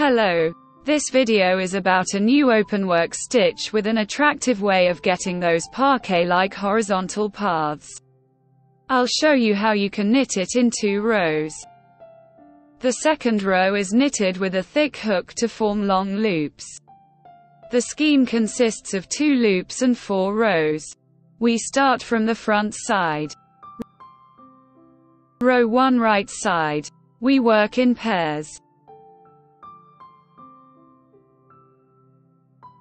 Hello. This video is about a new openwork stitch with an attractive way of getting those parquet-like horizontal paths. I'll show you how you can knit it in 2 rows. The second row is knitted with a thick hook to form long loops. The scheme consists of 2 loops and 4 rows. We start from the front side. Row 1 right side. We work in pairs.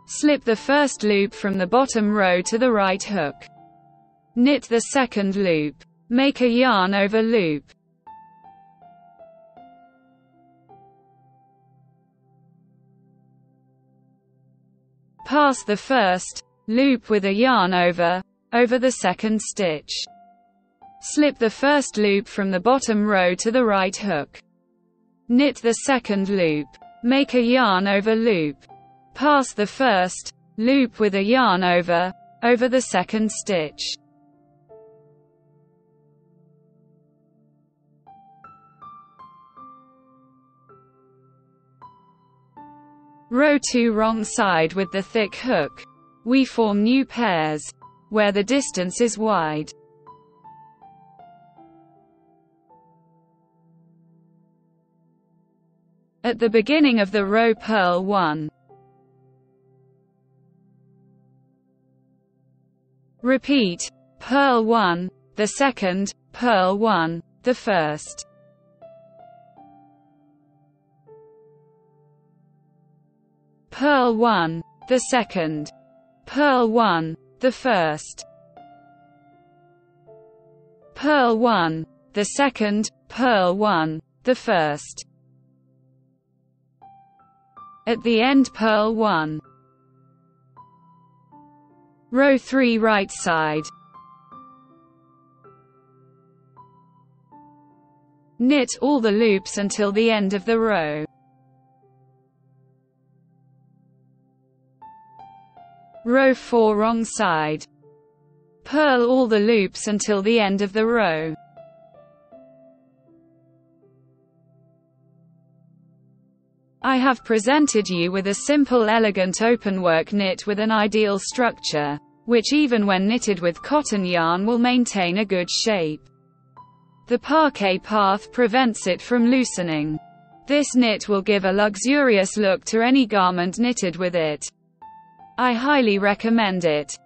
Slip the first loop from the bottom row to the right hook. Knit the second loop. Make a yarn over loop. Pass the first loop with a yarn over the second stitch. Slip the first loop from the bottom row to the right hook. Knit the second loop. Make a yarn over loop. Pass the first loop with a yarn over the second stitch. Row 2 wrong side with the thick hook. We form new pairs, where the distance is wide. At the beginning of the row, purl 1. Repeat. Purl 1, the second, purl 1, the first. Purl 1, the second. Purl 1, the first. Purl 1, the second, purl 1, the first. At the end, purl 1. Row 3 right side. Knit all the loops until the end of the row. Row 4 wrong side. Purl all the loops until the end of the row. I have presented you with a simple, elegant openwork knit with an ideal structure, which even when knitted with cotton yarn will maintain a good shape. The parquet path prevents it from loosening. This knit will give a luxurious look to any garment knitted with it. I highly recommend it.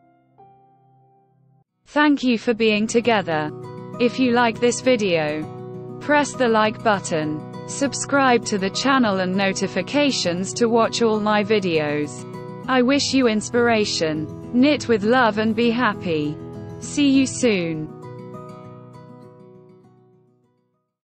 Thank you for being together. If you like this video, press the like button. Subscribe to the channel and notifications to watch all my videos. I wish you inspiration. Knit with love and be happy. See you soon.